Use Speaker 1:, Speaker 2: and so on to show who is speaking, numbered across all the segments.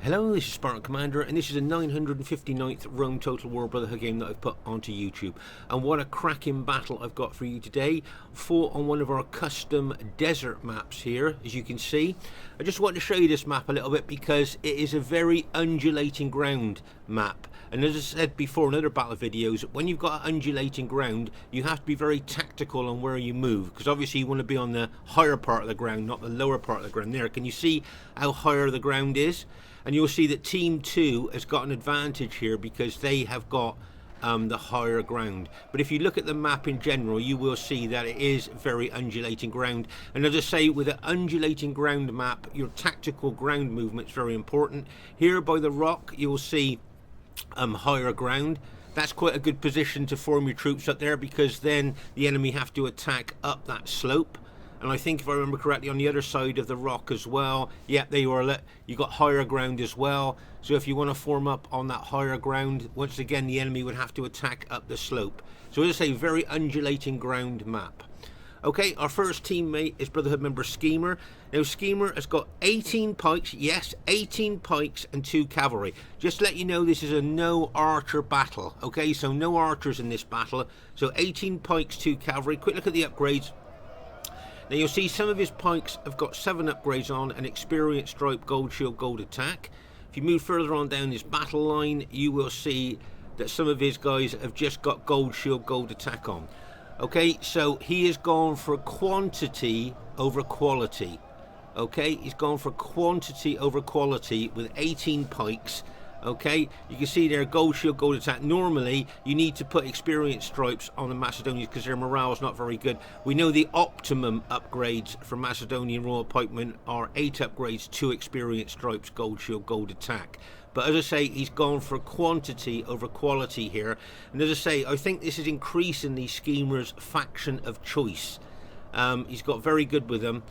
Speaker 1: Hello, this is Spartan Commander, and this is a 959th Rome Total War Brotherhood game that I've put onto YouTube. And what a cracking battle I've got for you today. Fought on one of our custom desert maps here, as you can see. I just want to show you this map a little bit because it is a very undulating ground map. And as I said before in other battle videos, when you've got undulating ground, you have to be very tactical on where you move. Because obviously you want to be on the higher part of the ground, not the lower part of the ground. There, can you see how higher the ground is? And you'll see that Team 2 has got an advantage here because they have got the higher ground. But if you look at the map in general, you will see that it is very undulating ground. And as I say, with an undulating ground map, your tactical ground movement is very important. Here by the rock, you'll see higher ground. That's quite a good position to form your troops up there because then the enemy have to attack up that slope. And I think if I remember correctly, on the other side of the rock as well, yeah, you got higher ground as well. So if you want to form up on that higher ground, once again, the enemy would have to attack up the slope. So as I say, very undulating ground map. Okay, our first teammate is Brotherhood member Skema. Now, Skema has got 18 pikes, yes, 18 pikes and 2 cavalry. Just to let you know, this is a no archer battle, okay? So no archers in this battle. So 18 pikes, 2 cavalry. Quick look at the upgrades. Now you'll see some of his pikes have got 7 upgrades on, an experience stripe, gold shield, gold attack. If you move further on down this battle line, you will see that some of his guys have just got gold shield, gold attack on. Okay, so he has gone for quantity over quality. Okay, he's gone for quantity over quality with 18 pikes. Okay, you can see there, gold shield, gold attack. Normally you need to put experience stripes on the Macedonians because their morale is not very good. We know the optimum upgrades for Macedonian Royal Pikemen are 8 upgrades, 2 experience stripes, gold shield, gold attack. But as I say, he's gone for quantity over quality here. And as I say, I think this is increasingly Skema's faction of choice. He's got very good with them.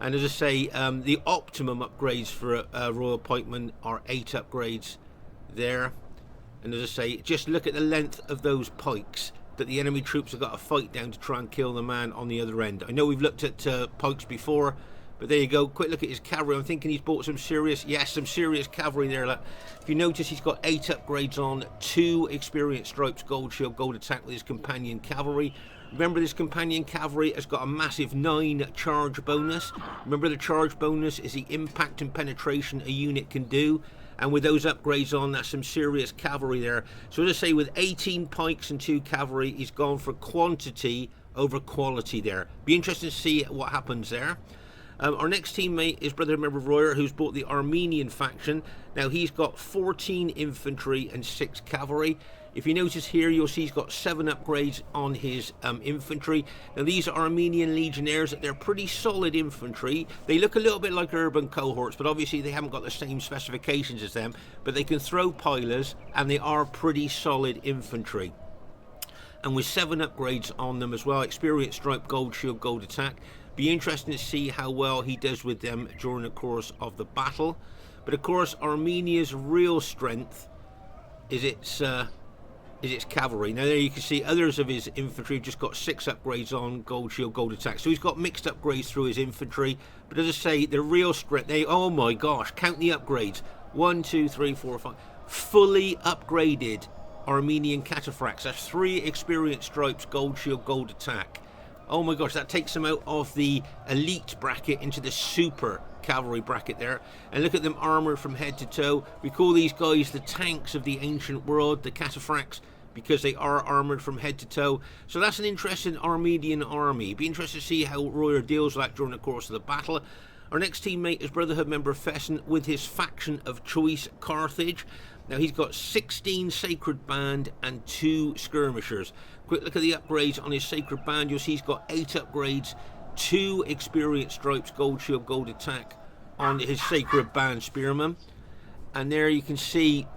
Speaker 1: And as I say, the optimum upgrades for Royal Pikemen are 8 upgrades there. And as I say, just look at the length of those pikes that the enemy troops have got to fight down to try and kill the man on the other end. I know we've looked at pikes before, but there you go. Quick look at his cavalry. I'm thinking he's bought some serious, yes, some serious cavalry there. Look. If you notice, he's got 8 upgrades on, 2 experience stripes, gold shield, gold attack with his companion cavalry. Remember, this companion cavalry has got a massive 9 charge bonus. Remember, the charge bonus is the impact and penetration a unit can do. And with those upgrades on, that's some serious cavalry there. So as I say, with 18 pikes and 2 cavalry, he's gone for quantity over quality there. Be interesting to see what happens there. Our next teammate is Brother Member Royer, who's bought the Armenian faction. Now, he's got 14 infantry and 6 cavalry. If you notice here, you'll see he's got 7 upgrades on his infantry. Now, these are Armenian legionnaires. They're pretty solid infantry. They look a little bit like urban cohorts, but obviously they haven't got the same specifications as them. But they can throw pilers, and they are pretty solid infantry. And with 7 upgrades on them as well, experience stripe, gold shield, gold attack. Be interesting to see how well he does with them during the course of the battle. But of course, Armenia's real strength is its cavalry. Now there you can see others of his infantry have just got 6 upgrades on, gold shield, gold attack. So he's got mixed upgrades through his infantry. But as I say, the real strength, oh my gosh, count the upgrades. 1, 2, 3, 4, 5. Fully upgraded Armenian cataphracts. That's 3 experience stripes, gold shield, gold attack. Oh my gosh, that takes them out of the elite bracket into the super cavalry bracket there. And look at them armoured from head to toe. We call these guys the tanks of the ancient world, the cataphracts, because they are armoured from head to toe. So that's an interesting Armenian army. Be interested to see how Royer deals with that during the course of the battle. Our next teammate is Brotherhood member Fesen with his faction of choice, Carthage. Now he's got 16 Sacred Band and 2 Skirmishers. Quick look at the upgrades on his Sacred Band. You'll see he's got 8 upgrades, 2 experience stripes, gold shield, gold attack on his Sacred Band Spearman. And there you can see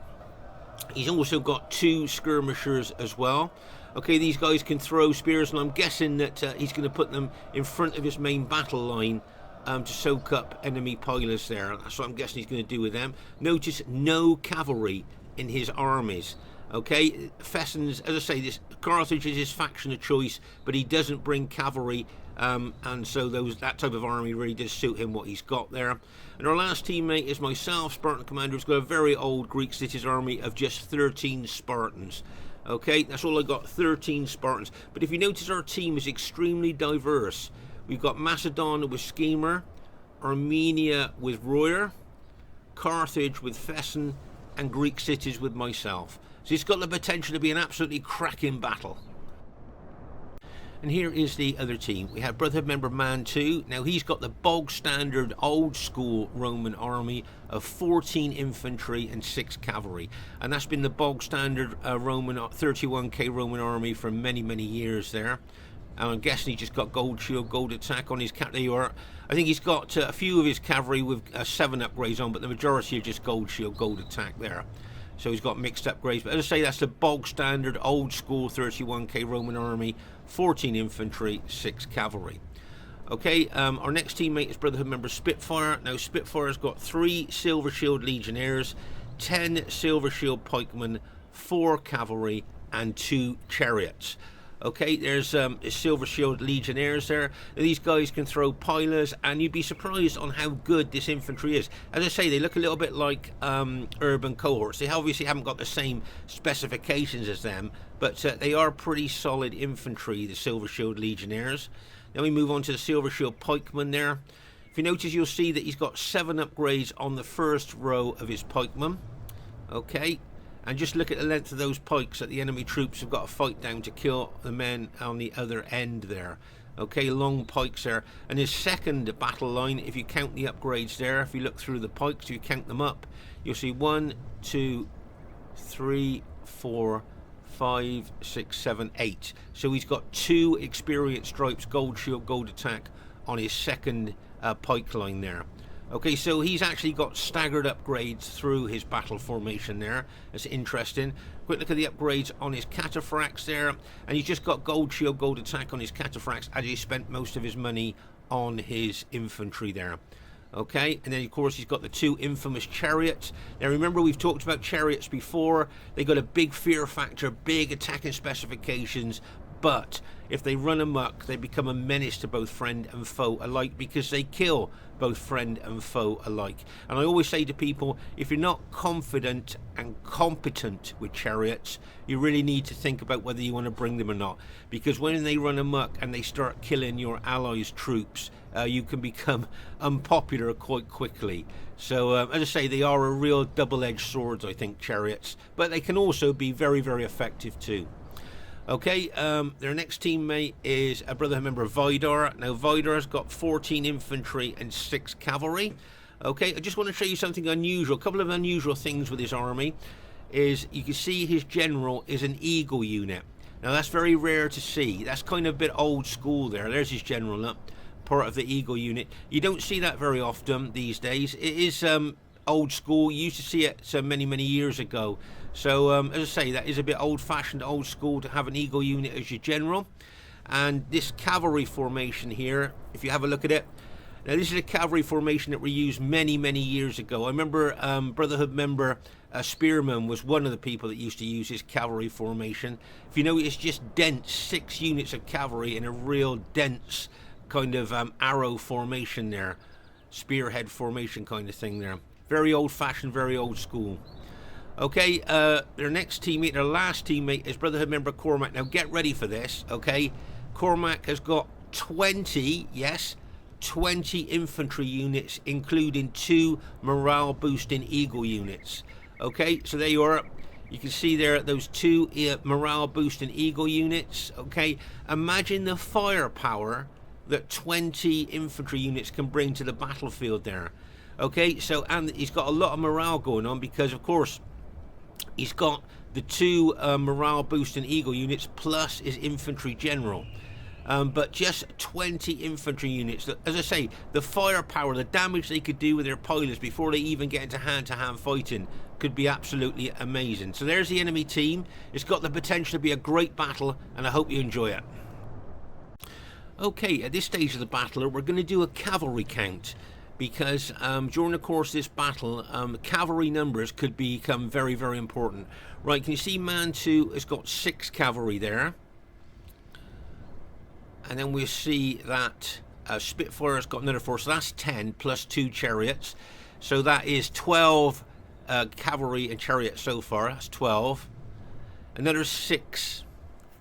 Speaker 1: he's also got 2 Skirmishers as well. Okay, these guys can throw spears, and I'm guessing that he's going to put them in front of his main battle line to soak up enemy pilers there. That's what I'm guessing he's going to do with them. Notice no cavalry in his armies. Okay, Fesen's, as I say, this Carthage is his faction of choice, but he doesn't bring cavalry and so that type of army really does suit him, what he's got there. And our last teammate is myself, Spartan Commander, who's got a very old Greek cities army of just 13 Spartans. Okay, that's all I got, 13 Spartans. But if you notice, our team is extremely diverse. We've got Macedon with Skema, Armenia with Royer, Carthage with Fesen, and Greek cities with myself. So it's got the potential to be an absolutely cracking battle. And here is the other team. We have Brotherhood member Mantu. Now he's got the bog standard old school Roman army of 14 infantry and 6 cavalry. And that's been the bog standard Roman 31k Roman army for many, many years there. And I'm guessing he just got gold shield, gold attack on his cavalry. I think he's got a few of his cavalry with 7 upgrades on, but the majority are just gold shield, gold attack there. So he's got mixed upgrades. But as I say, that's the bog standard old school 31k Roman army, 14 infantry, 6 cavalry. Okay, our next teammate is Brotherhood member Spitfyr. Now Spitfyr's got 3 silver shield legionnaires, 10 silver shield pikemen, 4 cavalry, and 2 chariots. Okay, there's silver shield legionnaires there. These guys can throw pilas, and you'd be surprised on how good this infantry is. As I say, they look a little bit like urban cohorts. They obviously haven't got the same specifications as them, but they are pretty solid infantry, the silver shield legionnaires. Then we move on to the silver shield pikemen there. If you notice, you'll see that he's got 7 upgrades on the first row of his pikemen. Okay. And just look at the length of those pikes that the enemy troops have got to fight down to kill the men on the other end there. Okay, long pikes there. And his second battle line, if you count the upgrades there, if you look through the pikes, you count them up, you'll see 1, 2, 3, 4, 5, 6, 7, 8. So he's got 2 experienced stripes, gold shield, gold attack on his second pike line there. Okay, so he's actually got staggered upgrades through his battle formation there. That's interesting. Quick look at the upgrades on his cataphracts there. And he's just got gold shield, gold attack on his cataphracts as he spent most of his money on his infantry there. Okay, and then of course he's got the 2 infamous chariots. Now remember, we've talked about chariots before. They got a big fear factor, big attacking specifications, but if they run amok, they become a menace to both friend and foe alike, because they kill both friend and foe alike. And I always say to people, if you're not confident and competent with chariots, you really need to think about whether you want to bring them or not, because when they run amok and they start killing your allies' troops, you can become unpopular quite quickly. So as I say, they are a real double-edged sword, I think, chariots, but they can also be very, very effective too. Okay, their next teammate is a Brotherhood member Vidar. Now Vidar's got 14 infantry and 6 cavalry. Okay, I just want to show you something unusual. A couple of unusual things with his army is you can see his general is an eagle unit. Now that's very rare to see. That's kind of a bit old school there. There's his general up, part of the eagle unit. You don't see that very often these days. It is old school. You used to see it many, many years ago. So as I say, that is a bit old-fashioned, old school to have an eagle unit as your general. And this cavalry formation here, if you have a look at it, now this is a cavalry formation that we used many, many years ago. I remember Brotherhood member Spearman was one of the people that used to use this cavalry formation. If you know, it's just dense, 6 units of cavalry in a real dense kind of arrow formation there, spearhead formation kind of thing there. Very old-fashioned, very old school. Okay, their next teammate, their last teammate is Brotherhood member Cormac. Now get ready for this, okay? Cormac has got 20, yes, 20 infantry units, including 2 morale boosting eagle units. Okay, so there you are. You can see there those 2 morale boosting eagle units. Okay, imagine the firepower that 20 infantry units can bring to the battlefield there. Okay, so, and he's got a lot of morale going on because, of course, he's got the 2 morale boosting eagle units plus his infantry general. But just 20 infantry units. As I say, the firepower, the damage they could do with their pilots before they even get into hand-to-hand fighting could be absolutely amazing. So there's the enemy team. It's got the potential to be a great battle, and I hope you enjoy it. Okay, at this stage of the battle, we're going to do a cavalry count, because during the course of this battle, cavalry numbers could become very, very important. Right, can you see Mantu has got 6 cavalry there? and then we see that Spitfyr got another 4, so that's 10 plus 2 chariots, so that is 12 cavalry and chariots so far. That's 12. Another 6,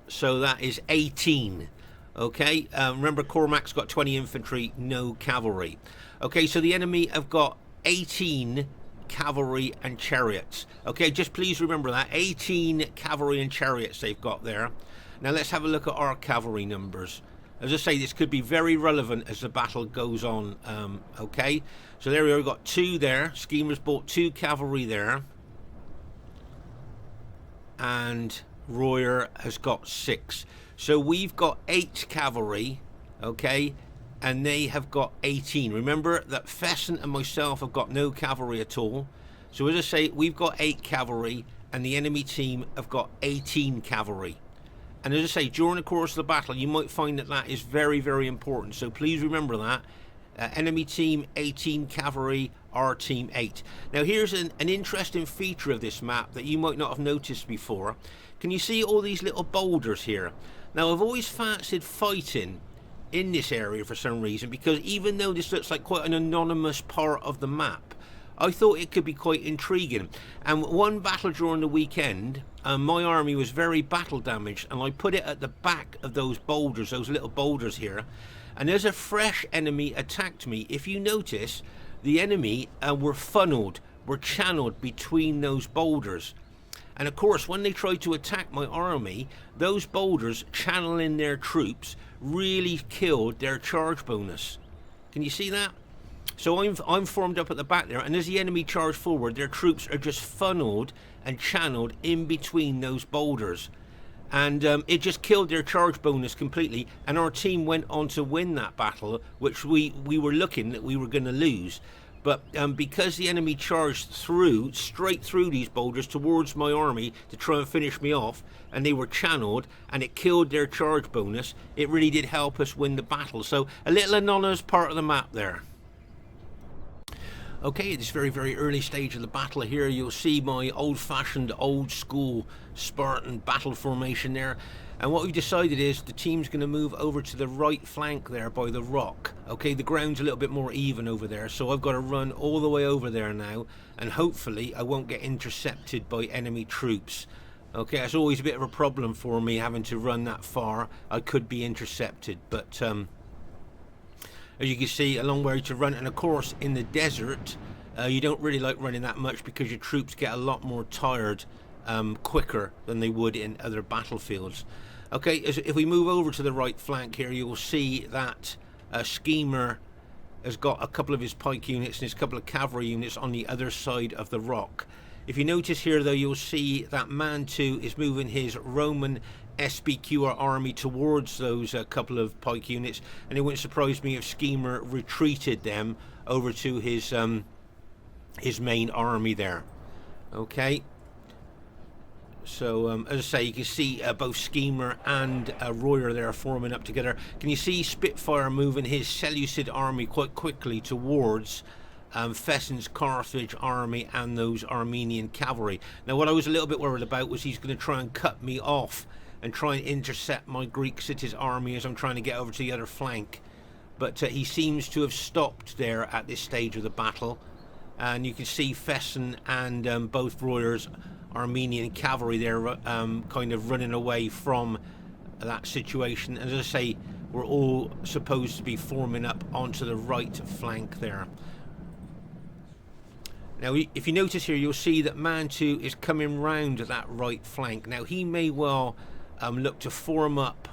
Speaker 1: so that is 18. Okay, remember Cormac's got 20 infantry, no cavalry. Okay, so the enemy have got 18 cavalry and chariots. Okay, just please remember that 18 cavalry and chariots they've got there. Now let's have a look at our cavalry numbers. As I say, this could be very relevant as the battle goes on. Okay, so there we are. We've got 2 there. Skema's bought 2 cavalry there, and Royer has got 6. So we've got 8 cavalry, okay, and they have got 18. Remember that Fesen and myself have got no cavalry at all. So as I say, we've got 8 cavalry, and the enemy team have got 18 cavalry. And as I say, during the course of the battle, you might find that that is very, very important. So please remember that. Enemy team 18 cavalry, our team 8. Now here's an interesting feature of this map that you might not have noticed before. Can you see all these little boulders here? Now I've always fancied fighting in this area for some reason, because even though this looks like quite an anonymous part of the map, I thought it could be quite intriguing. And one battle during the weekend, my army was very battle damaged, and I put it at the back of those boulders, those little boulders here. And as a fresh enemy attacked me, if you notice, the enemy were channeled between those boulders. And of course, when they tried to attack my army, those boulders channeling their troops really killed their charge bonus. Can you see that? So I'm formed up at the back there, and as the enemy charge forward, their troops are just funneled and channeled in between those boulders. And it just killed their charge bonus completely, and our team went on to win that battle, which we were looking that we were going to lose. But because the enemy charged straight through these boulders towards my army to try and finish me off, and they were channeled, and it killed their charge bonus, it really did help us win the battle. So a little anonymous part of the map there. Okay, at this very, very early stage of the battle here, you'll see my old-fashioned, old-school Spartan battle formation there. And what we've decided is the team's going to move over to the right flank there by the rock. Okay, the ground's a little bit more even over there, so I've got to run all the way over there now, and hopefully I won't get intercepted by enemy troops. Okay, that's always a bit of a problem for me, having to run that far. I could be intercepted, but as you can see, a long way to run. And of course, in the desert, you don't really like running that much, because your troops get a lot more tired quicker than they would in other battlefields. Okay, if we move over to the right flank here, you will see that Skema has got a couple of his pike units and his couple of cavalry units on the other side of the rock. If you notice here, though, you'll see that Mantu is moving his Roman SBQR army towards those couple of pike units, and it wouldn't surprise me if Skema retreated them over to his main army there. Okay, so as I say, you can see both Skema and Royer there forming up together. Can you see Spitfyr moving his Seleucid army quite quickly towards Fesen's Carthage army and those Armenian cavalry? Now what I was a little bit worried about was he's going to try and cut me off and try and intercept my Greek cities army as I'm trying to get over to the other flank. But he seems to have stopped there at this stage of the battle. And you can see Fesen and both Royer's Armenian cavalry there kind of running away from that situation. As I say, we're all supposed to be forming up onto the right flank there. Now, if you notice here, you'll see that Mantu is coming round that right flank. Now, he may well look to form up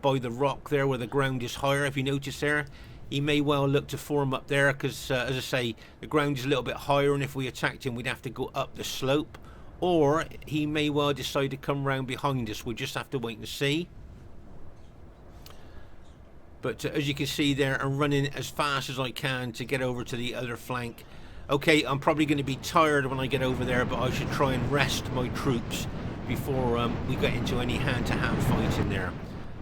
Speaker 1: by the rock there where the ground is higher. If you notice there, he may well look to form up there because, as I say, the ground is a little bit higher, and if we attacked him, we'd have to go up the slope. Or he may well decide to come round behind us. We'll just have to wait and see. But as you can see there, I'm running as fast as I can to get over to the other flank. Okay, I'm probably going to be tired when I get over there, but I should try and rest my troops before we get into any hand-to-hand fighting there.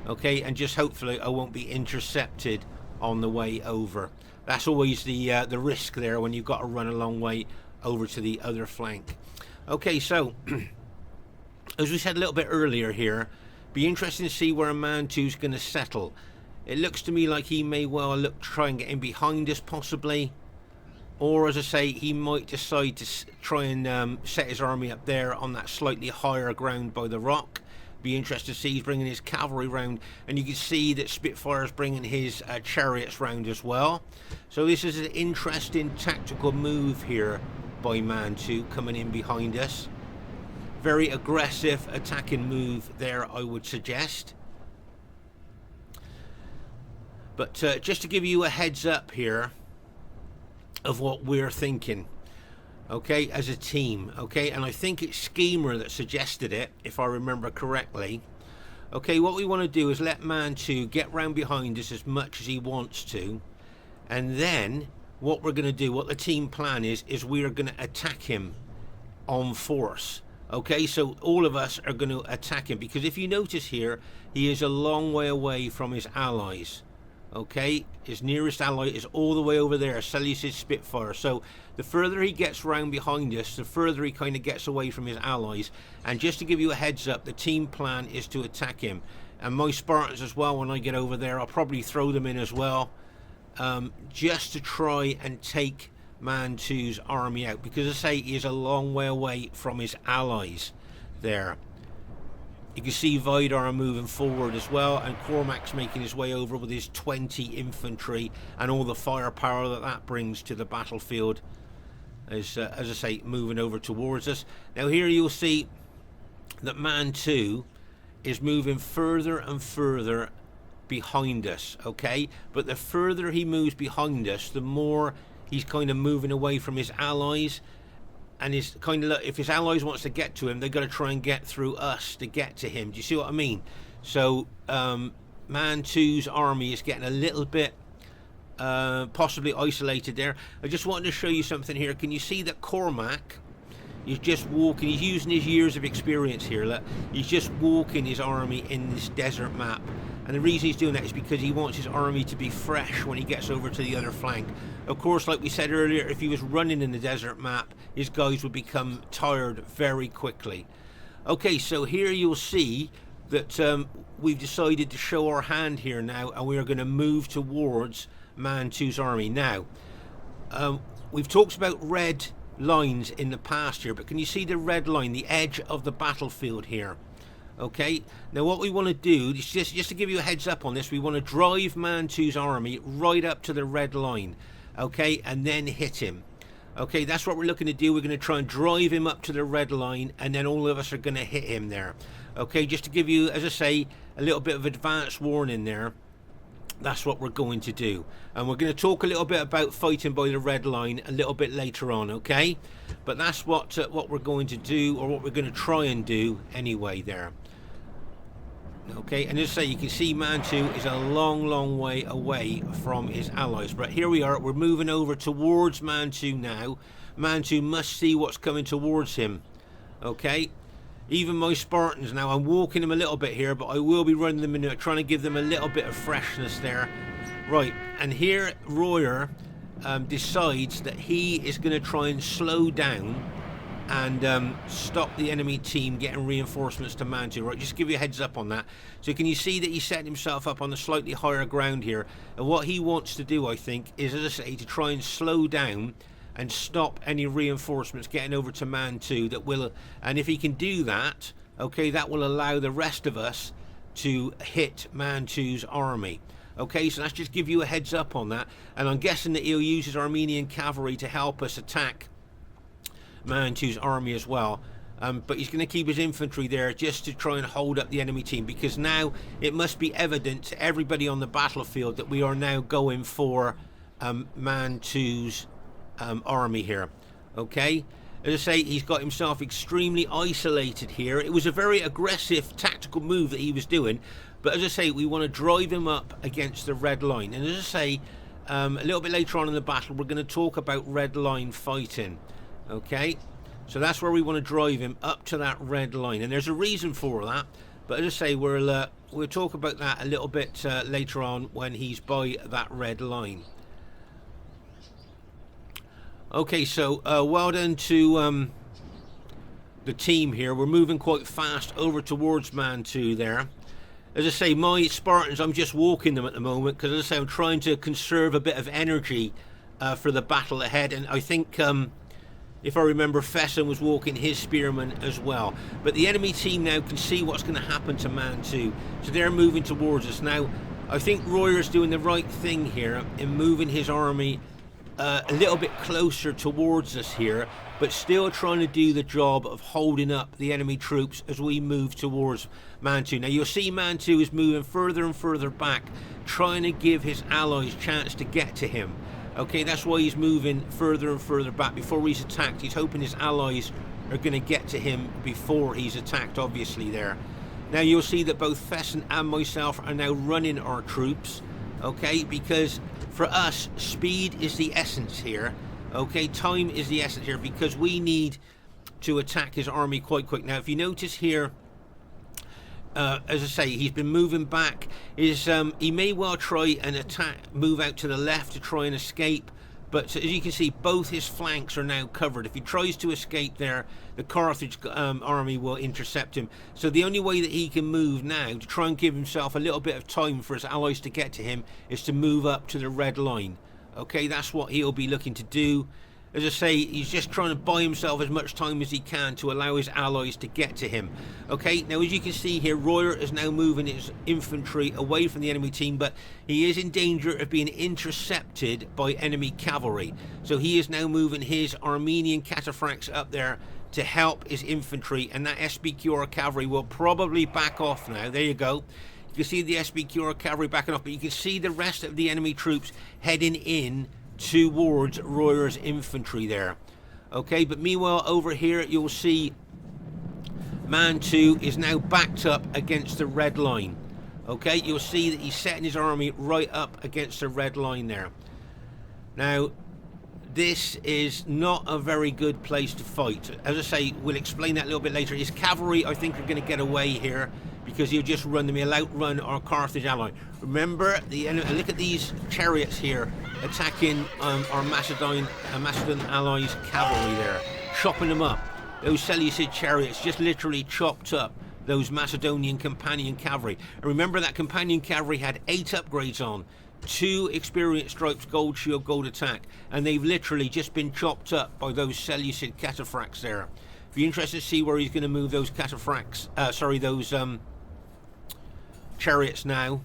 Speaker 1: Okay, and just hopefully I won't be intercepted on the way over. That's always the risk there when you've got to run a long way over to the other flank. Okay, so as we said a little bit earlier here, Be interesting to see where Mantu's going to settle. It looks to me like he may well try and get in behind us possibly. Or, as I say, he might decide to try and set his army up there on that slightly higher ground by the rock. Be interested to see he's bringing his cavalry round, and you can see that Spitfyr is bringing his chariots round as well. So this is an interesting tactical move here by Mantu coming in behind us. Very aggressive attacking move there, I would suggest. But just to give you a heads up here of what we're thinking, okay, as a team, okay, and I think it's Skema that suggested it, if I remember correctly. Okay, what we want to do is let Mantu get round behind us as much as he wants to, and then what we're going to do, what the team plan is we are going to attack him on force. Okay, so all of us are going to attack him, because if you notice here, he is a long way away from his allies. Okay, his nearest ally is all the way over there, Seleucid Spitfyr. So the further he gets round behind us, the further he kind of gets away from his allies. And just to give you a heads up, the team plan is to attack him. And my Spartans as well, when I get over there, I'll probably throw them in as well, just to try and take Mantu's army out, because as I say, he is a long way away from his allies there. You can see Vidar moving forward as well, and Cormac's making his way over with his 20 infantry and all the firepower that brings to the battlefield, as I say, moving over towards us. Now here you'll see that Mantu is moving further and further behind us, okay? But the further he moves behind us, the more he's kind of moving away from his allies. And is kind of, if his allies wants to get to him, they've got to try and get through us to get to him. Do you see what I mean? So Mantu's army is getting a little bit possibly isolated there. I just wanted to show you something here. Can you see that Cormac is just walking? He's using his years of experience here. Look, he's just walking his army in this desert map. And the reason he's doing that is because he wants his army to be fresh when he gets over to the other flank. Of course, like we said earlier, if he was running in the desert map, his guys would become tired very quickly. Okay, so here you'll see that we've decided to show our hand here now, and we are going to move towards Mantu's army. Now, we've talked about red lines in the past here, but can you see the red line, the edge of the battlefield here? Okay, now what we want to do is just to give you a heads up on this, we want to drive Mantu's army right up to the red line, okay, and then hit him. Okay, that's what we're looking to do. We're going to try and drive him up to the red line, and then all of us are going to hit him there. Okay, just to give you, as I say, a little bit of advance warning there. That's what we're going to do, and we're going to talk a little bit about fighting by the red line a little bit later on, okay? But that's what we're going to do, or what we're going to try and do anyway there. Okay, and as I say, you can see Mantu is a long way away from his allies, but here we are, we're moving over towards Mantu now. Mantu must see what's coming towards him. Okay, even my Spartans now, I'm walking them a little bit here, but I will be running them in, trying to give them a little bit of freshness there. Right, and here Royer decides that he is going to try and slow down and stop the enemy team getting reinforcements to Mantu. Right, just give you a heads up on that. So can you see that he's setting himself up on the slightly higher ground here, and what he wants to do, I think, is, as I say, to try and slow down and stop any reinforcements getting over to Mantu. That will, and if he can do that, okay, that will allow the rest of us to hit Mantu's army. Okay, so let's just give you a heads up on that, and I'm guessing that he'll use his Armenian cavalry to help us attack Mantu's army as well, but he's going to keep his infantry there just to try and hold up the enemy team, because now it must be evident to everybody on the battlefield that we are now going for Mantu's army here. Okay, as I say, he's got himself extremely isolated here. It was a very aggressive tactical move that he was doing, but as I say, we want to drive him up against the red line. And as I say, a little bit later on in the battle, we're going to talk about red line fighting. Okay, so that's where we want to drive him, up to that red line, and there's a reason for that, but as I say, we'll talk about that a little bit later on when he's by that red line. Okay, so well done to the team here. We're moving quite fast over towards Mantu there. As I say, my Spartans, I'm just walking them at the moment because, as I say, I'm trying to conserve a bit of energy for the battle ahead. And I think, if I remember, Fesen was walking his spearmen as well. But the enemy team now can see what's going to happen to Mantu, so they're moving towards us. Now, I think Royer's doing the right thing here in moving his army a little bit closer towards us here, but still trying to do the job of holding up the enemy troops as we move towards Mantu. Now you'll see Mantu is moving further and further back, trying to give his allies chance to get to him. Okay, that's why he's moving further and further back before he's attacked. He's hoping his allies are going to get to him before he's attacked, obviously, there. Now you'll see that both Fesen and myself are now running our troops, okay, because for us, speed is the essence here. Okay, time is the essence here because we need to attack his army quite quick. Now, if you notice here, as I say, he's been moving back. He may well try and move out to the left to try and escape. But as you can see, both his flanks are now covered. If he tries to escape there, the Carthage army will intercept him. So the only way that he can move now to try and give himself a little bit of time for his allies to get to him is to move up to the red line. Okay, that's what he'll be looking to do. As I say, he's just trying to buy himself as much time as he can to allow his allies to get to him. Okay, now as you can see here, Royer is now moving his infantry away from the enemy team, but he is in danger of being intercepted by enemy cavalry. So he is now moving his Armenian cataphracts up there to help his infantry, and that SBQR cavalry will probably back off now. There you go. You can see the SBQR cavalry backing off, but you can see the rest of the enemy troops heading in towards Royer's infantry there. Okay, but meanwhile over here you'll see Mantu is now backed up against the red line. Okay, you'll see that he's setting his army right up against the red line there. Now, this is not a very good place to fight. As I say, we'll explain that a little bit later. His cavalry, I think, are going to get away here because he'll just run them. He'll outrun our Carthage ally. Remember, look at these chariots here attacking our Macedon allies' cavalry there, chopping them up. Those Seleucid chariots just literally chopped up those Macedonian companion cavalry. And remember, that companion cavalry had 8 upgrades on, 2 experience stripes, gold shield, gold attack, and they've literally just been chopped up by those Seleucid cataphracts there. Be interested to see where he's going to move those cataphracts, those chariots now.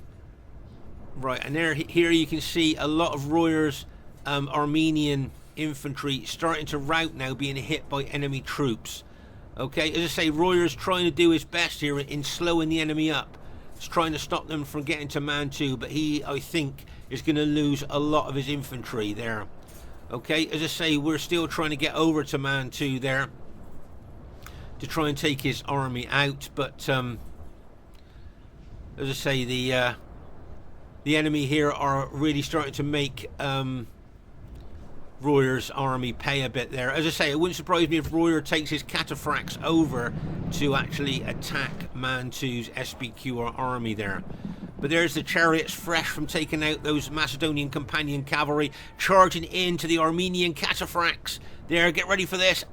Speaker 1: Right, and here you can see a lot of Royer's Armenian infantry starting to rout now, being hit by enemy troops. Okay, as I say, Royer's trying to do his best here in slowing the enemy up. He's trying to stop them from getting to Mantu, but he, I think, is going to lose a lot of his infantry there. Okay, as I say, we're still trying to get over to Mantu there to try and take his army out, but as I say, the enemy here are really starting to make Royer's army pay a bit there. As I say, it wouldn't surprise me if Royer takes his cataphracts over to actually attack Mantu's SBQR army there. But there's the chariots, fresh from taking out those Macedonian companion cavalry, charging into the Armenian cataphracts. There, get ready for this.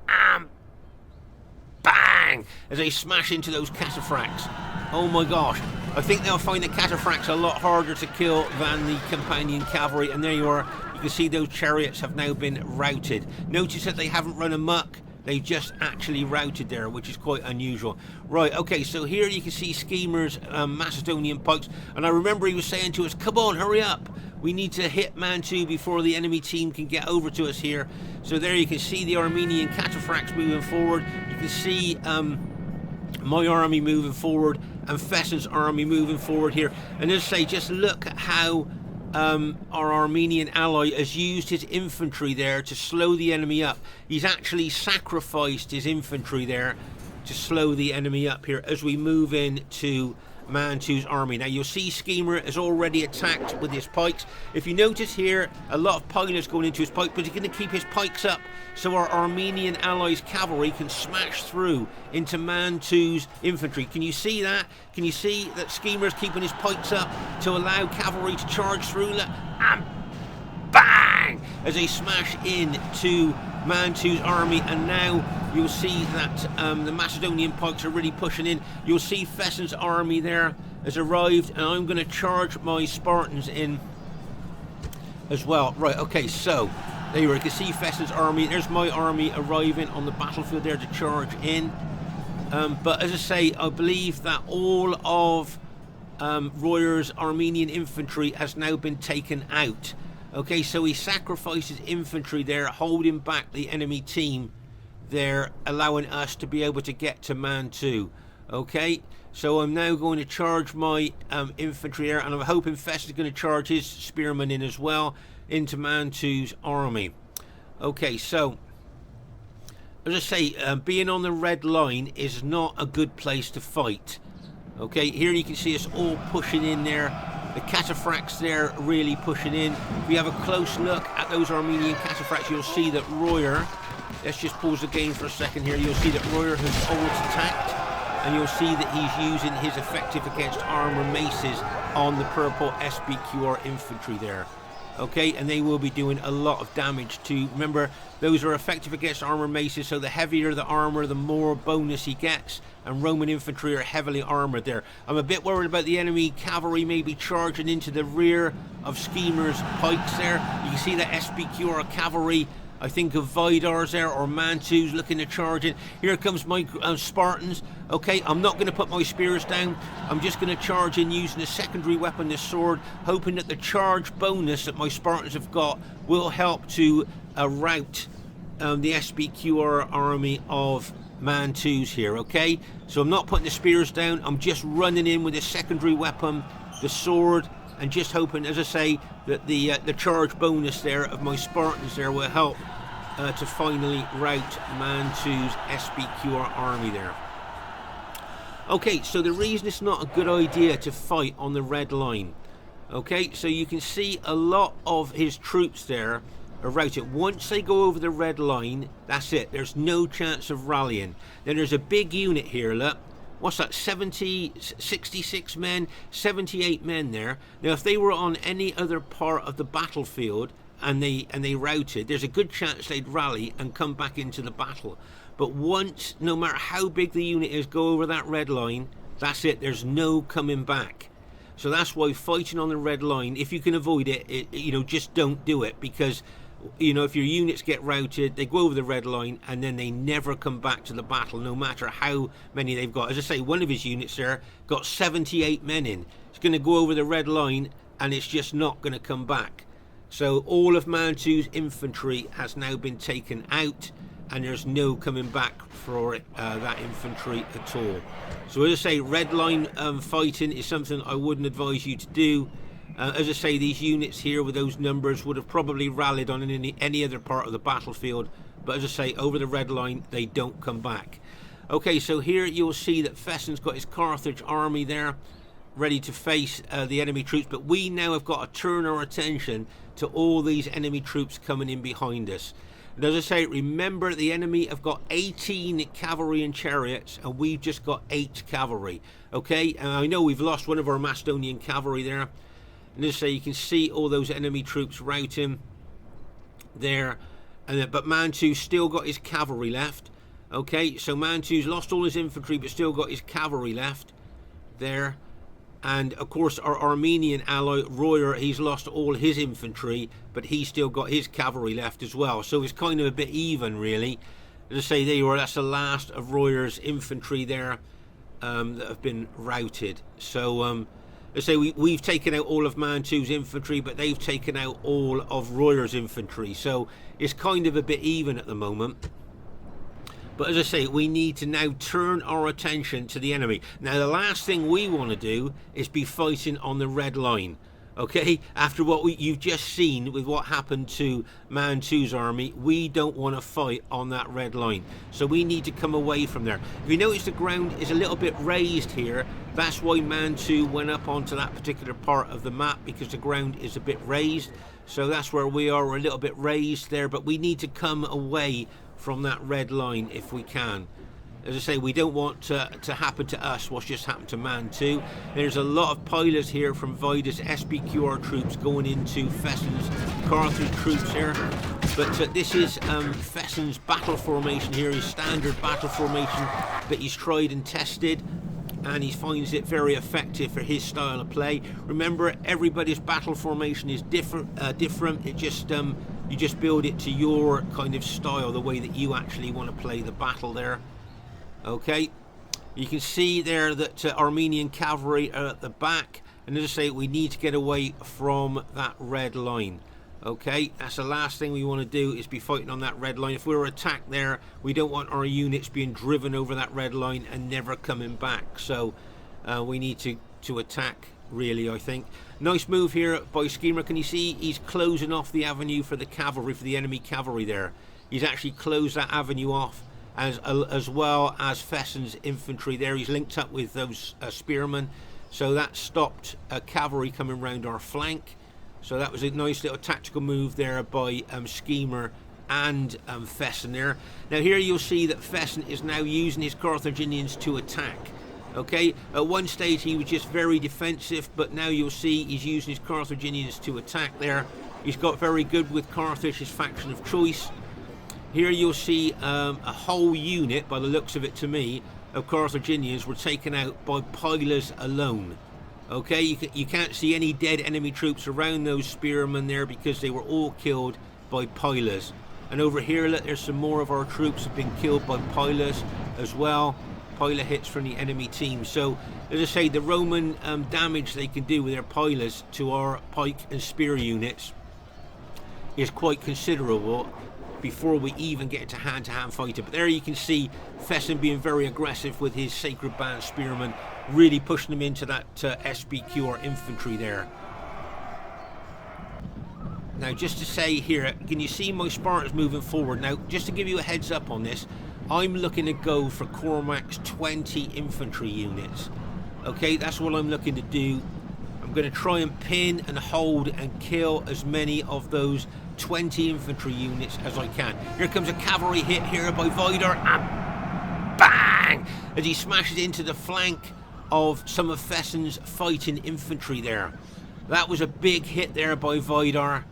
Speaker 1: Bang! As they smash into those cataphracts. Oh my gosh. I think they'll find the cataphracts a lot harder to kill than the companion cavalry. And there you are. You can see those chariots have now been routed. Notice that they haven't run amok. They've just actually routed there, which is quite unusual. Right, okay, so here you can see Skema's Macedonian pikes. And I remember he was saying to us, come on, hurry up. We need to hit Mantu before the enemy team can get over to us here. So there you can see the Armenian cataphracts moving forward. You can see my army moving forward and Fesen's army moving forward here. And as I say, just look at how our Armenian ally has used his infantry there to slow the enemy up. He's actually sacrificed his infantry there to slow the enemy up here as we move in to Mantu's army. Now you'll see Skema is already attacked with his pikes. If you notice here, a lot of pilots going into his pike, but he's going to keep his pikes up so our Armenian allies' cavalry can smash through into Mantu's infantry. Can you see that? Can you see that Skema is keeping his pikes up to allow cavalry to charge through? And bang! As they smash into Mantu's army, and now you'll see that the Macedonian pikes are really pushing in. You'll see Fesen's army there has arrived, and I'm going to charge my Spartans in as well. Right, okay, so there you are. You can see Fesen's army. There's my army arriving on the battlefield there to charge in. But as I say, I believe that all of Royer's Armenian infantry has now been taken out. Okay, so he sacrifices infantry there, holding back the enemy team there, allowing us to be able to get to Mantu. Okay, so I'm now going to charge my infantry there, and I'm hoping Fesen is going to charge his spearmen in as well into Mantu's army. Okay, so as I say, being on the red line is not a good place to fight. Okay, here you can see us all pushing in there. The cataphracts there really pushing in. If you have a close look at those Armenian cataphracts, you'll see that Royer, let's just pause the game for a second here, you'll see that Royer has alt attacked, and you'll see that he's using his effective against armor maces on the purple SBQR infantry there. Okay, and they will be doing a lot of damage to, remember, those are effective against armor maces, so the heavier the armor, the more bonus he gets, and Roman infantry are heavily armored there. I'm a bit worried about the enemy cavalry maybe charging into the rear of Skema's pikes there. You can see that SBQR cavalry, I think of Vidar's there, or Mantu's looking to charge in. Here comes my Spartans. Okay, I'm not going to put my spears down. I'm just going to charge in using a secondary weapon, the sword, hoping that the charge bonus that my Spartans have got will help to rout the SBQR army of Mantus here. Okay, so I'm not putting the spears down. I'm just running in with a secondary weapon, the sword, and just hoping, as I say, that the charge bonus there of my Spartans there will help to finally rout Mantu's SBQR army there. Okay, so the reason it's not a good idea to fight on the red line, okay, so you can see a lot of his troops there are routed. Once they go over the red line, that's it, there's no chance of rallying. Then there's a big unit here, look. What's that, 66 men, 78 men there. Now, if they were on any other part of the battlefield and they routed, there's a good chance they'd rally and come back into the battle. But once, no matter how big the unit is, go over that red line, that's it, there's no coming back. So that's why fighting on the red line, if you can avoid it, you know, just don't do it, because you know, if your units get routed, they go over the red line and then they never come back to the battle, no matter how many they've got. As I say, one of his units there got 78 men in. It's going to go over the red line and it's just not going to come back. So all of Mantu's infantry has now been taken out, and there's no coming back for that infantry at all. So as I say, red line fighting is something I wouldn't advise you to do. As I say, these units here with those numbers would have probably rallied on any other part of the battlefield, but as I say, over the red line they don't come back. Okay, so here you'll see that Fesen's got his Carthage army there ready to face the enemy troops, but we now have got to turn our attention to all these enemy troops coming in behind us. And as I say, remember, the enemy have got 18 cavalry and chariots, and we've just got 8 cavalry. Okay, and I know we've lost one of our Macedonian cavalry there. And as I say, you can see all those enemy troops routing there. But Mantu's still got his cavalry left. Okay, so Mantu's lost all his infantry, but still got his cavalry left there. And of course, our Armenian ally, Royer, he's lost all his infantry, but he's still got his cavalry left as well. So it's kind of a bit even, really. As I say, there you are, that's the last of Royer's infantry there that have been routed. So, as I say, we've taken out all of Mantu's infantry, but they've taken out all of Royer's infantry. So it's kind of a bit even at the moment. But as I say, we need to now turn our attention to the enemy. Now, the last thing we want to do is be fighting on the red line. Okay, after what you've just seen with what happened to Mantu's army, we don't want to fight on that red line. So we need to come away from there. If you notice, the ground is a little bit raised here. That's why Mantu went up onto that particular part of the map, because the ground is a bit raised. So that's where we are. We're a little bit raised there, but we need to come away from that red line if we can. As I say, we don't want to happen to us what's just happened to Mantu. There's a lot of pilots here from Vidar's SBQR troops going into Fesen's Carthage troops here. But this is Fesen's battle formation here, his standard battle formation that he's tried and tested, and he finds it very effective for his style of play. Remember, everybody's battle formation is different. It just you just build it to your kind of style, the way that you actually want to play the battle there. Okay, you can see there that Armenian cavalry are at the back, and as I say, we need to get away from that red line. Okay, that's the last thing we want to do, is be fighting on that red line. If we're attacked there, we don't want our units being driven over that red line and never coming back. So we need to attack, really, I think. Nice move here by Skema. Can you see he's closing off the avenue for the cavalry, for the enemy cavalry there? He's actually closed that avenue off, as well as Fesen's infantry there. He's linked up with those spearmen, so that stopped cavalry coming round our flank. So that was a nice little tactical move there by Skema and Fesen there. Now here you'll see that Fesen is now using his Carthaginians to attack. Okay, at one stage he was just very defensive, but now you'll see he's using his Carthaginians to attack there. He's got very good with Carthage, his faction of choice. Here you'll see a whole unit, by the looks of it to me, of Carthaginians were taken out by pillars alone. Okay, you can't see any dead enemy troops around those spearmen there because they were all killed by pillars. And over here, look, there's some more of our troops have been killed by pillars as well. Pillar hits from the enemy team. So, as I say, the Roman damage they can do with their pillars to our pike and spear units is quite considerable before we even get to hand-to-hand fighting. But there you can see Fesen being very aggressive with his Sacred Band spearmen, really pushing them into that SBQ or infantry there. Now, just to say here, can you see my Spartans moving forward? Now, just to give you a heads up on this, I'm looking to go for Cormac's 20 infantry units. Okay, that's what I'm looking to do. I'm going to try and pin and hold and kill as many of those 20 infantry units as I can. Here comes a cavalry hit here by Vidar, and bang! As he smashes into the flank of some of Fesen's fighting infantry there. That was a big hit there by Vidar.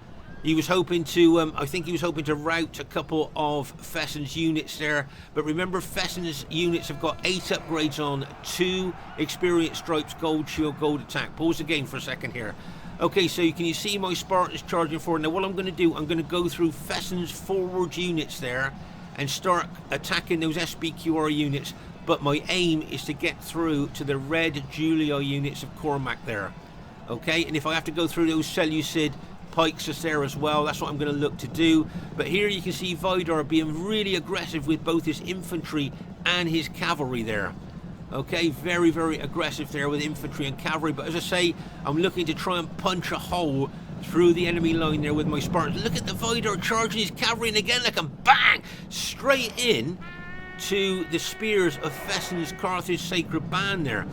Speaker 1: He was hoping to, I think he was hoping to rout a couple of Fesen's units there. But remember, Fesen's units have got 8 upgrades on, 2 experience stripes, gold shield, gold attack. Pause the game for a second here. Okay, so can you see my Spartans charging forward? Now what I'm going to do, I'm going to go through Fesen's forward units there and start attacking those SBQR units. But my aim is to get through to the red Julia units of Cormac there. Okay, and if I have to go through those Seleucid pikes is there as well, that's what I'm going to look to do. But here you can see Vidar being really aggressive with both his infantry and his cavalry there. Okay, very, very aggressive there with infantry and cavalry. But as I say, I'm looking to try and punch a hole through the enemy line there with my Spartans. Look at the Vidar charging his cavalry, and again, like a bang! Straight in to the spears of Fesen's Carthage Sacred Band there.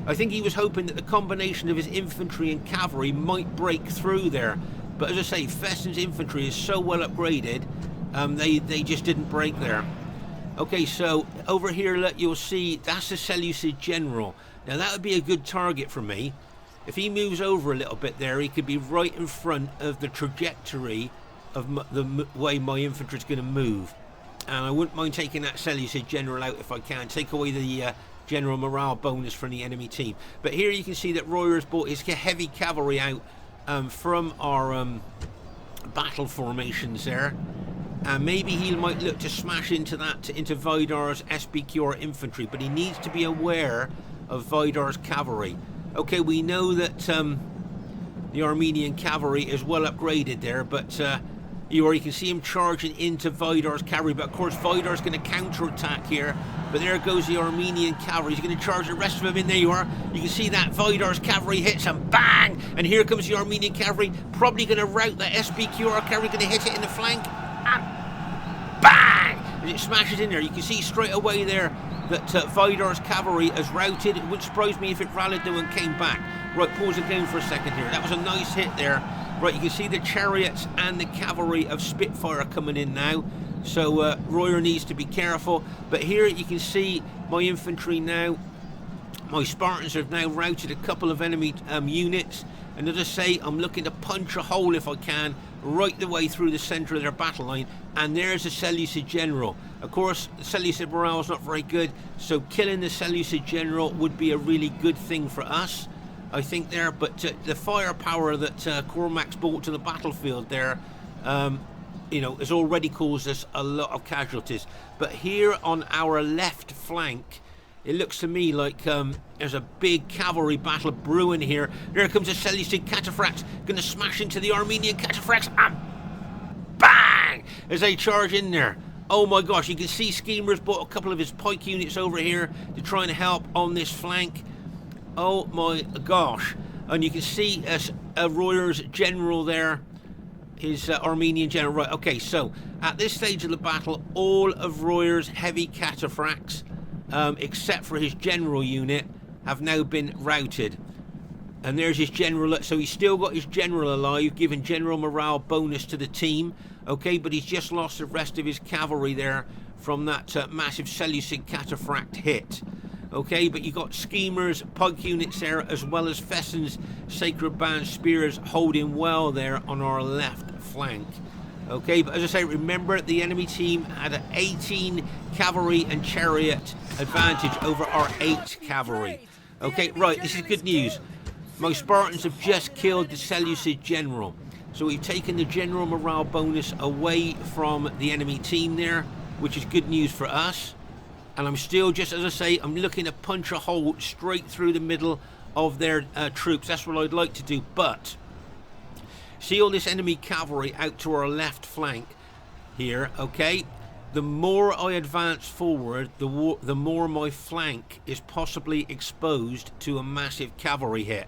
Speaker 1: I think he was hoping that the combination of his infantry and cavalry might break through there. But as I say, Fesen's infantry is so well upgraded, they just didn't break there. Okay, so over here, you'll see that's the Seleucid general. Now that would be a good target for me. If he moves over a little bit there, he could be right in front of the trajectory of the way my infantry is going to move. And I wouldn't mind taking that Seleucid general out if I can. Take away the general morale bonus from the enemy team. But here you can see that Royer has brought his heavy cavalry out from our battle formations there. And maybe he might look to smash into Vidar's SBQ infantry, but he needs to be aware of Vidar's cavalry. Okay, we know that the Armenian cavalry is well upgraded there, but you can see him charging into Vidar's cavalry. But of course, Vidar's going to counterattack here. But there goes the Armenian cavalry. He's going to charge the rest of them in. There you are. You can see that Vidar's cavalry hits and bang! And here comes the Armenian cavalry, probably going to rout the SBQR cavalry, going to hit it in the flank. And bang! As it smashes in there, you can see straight away there that Vidar's cavalry has routed. It wouldn't surprise me if it rallied though and came back. Right, pause the game for a second here. That was a nice hit there. Right, you can see the chariots and the cavalry of Spitfyr coming in now. So Royer needs to be careful. But here you can see my infantry now My Spartans have now routed a couple of enemy units, and as I say, I'm looking to punch a hole if I can right the way through the centre of their battle line. And there's a Seleucid general. Of course, the Seleucid morale is not very good, so killing the Seleucid general would be a really good thing for us, I think there. But the firepower that Cormac's brought to the battlefield there, you know, has already caused us a lot of casualties. But here on our left flank, it looks to me like there's a big cavalry battle brewing here. There comes a Seleucid cataphracts, going to smash into the Armenian cataphracts, and bang! As they charge in there. Oh my gosh, you can see Skema's brought a couple of his pike units over here to try and help on this flank. Oh my gosh. And you can see Royer's general there, his Armenian general. Right, okay, so at this stage of the battle, all of Royer's heavy cataphracts, except for his general unit, have now been routed. And there's his general, so he's still got his general alive, giving general morale bonus to the team. Okay, but he's just lost the rest of his cavalry there from that massive Seleucid cataphract hit. Okay, but you got Skema's pike units there, as well as Fesen's Sacred Band spears holding well there on our left flank. Okay, but as I say, remember the enemy team had an 18 cavalry and chariot advantage over our 8 cavalry. Okay, right, this is good news. My Spartans have just killed the Seleucid general. So we've taken the general morale bonus away from the enemy team there, which is good news for us. And I'm still, just as I say, I'm looking to punch a hole straight through the middle of their troops. That's what I'd like to do. But see all this enemy cavalry out to our left flank here, okay? The more I advance forward, the more my flank is possibly exposed to a massive cavalry hit.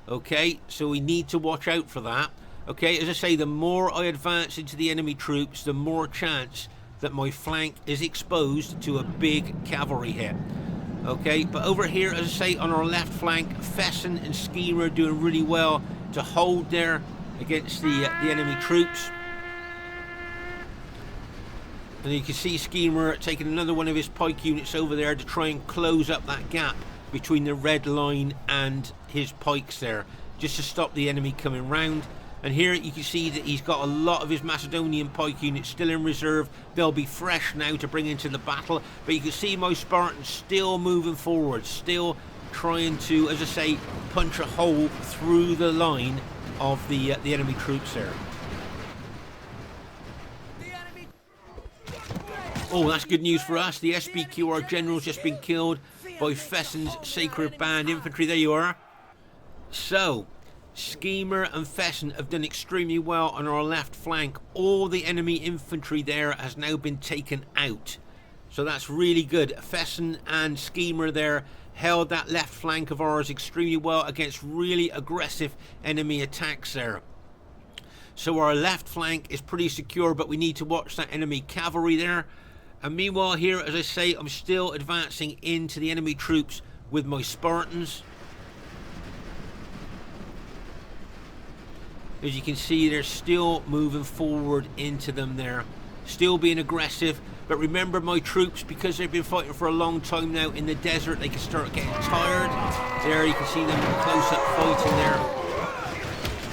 Speaker 1: Okay, so we need to watch out for that. Okay, as I say, the more I advance into the enemy troops, the more chance that my flank is exposed to a big cavalry hit. Okay, but over here, as I say, on our left flank, Fesen and Skema are doing really well to hold there against the enemy troops. And you can see Skema taking another one of his pike units over there to try and close up that gap between the red line and his pikes there, just to stop the enemy coming round. And here you can see that he's got a lot of his Macedonian pike units still in reserve. They'll be fresh now to bring into the battle. But you can see my Spartans still moving forward, still trying to, as I say, punch a hole through the line of the enemy troops there. Oh, that's good news for us. The SBQ, our general's just been killed by Fesen's Sacred Band infantry. There you are. So Skema and Fesen have done extremely well on our left flank. All the enemy infantry there has now been taken out. So that's really good. Fesen and Skema there held that left flank of ours extremely well against really aggressive enemy attacks there. So our left flank is pretty secure, but we need to watch that enemy cavalry there. And meanwhile here, as I say, I'm still advancing into the enemy troops with my Spartans. As you can see, they're still moving forward into them there, still being aggressive. But remember, my troops, because they've been fighting for a long time now in the desert, they can start getting tired. There you can see them close up fighting there.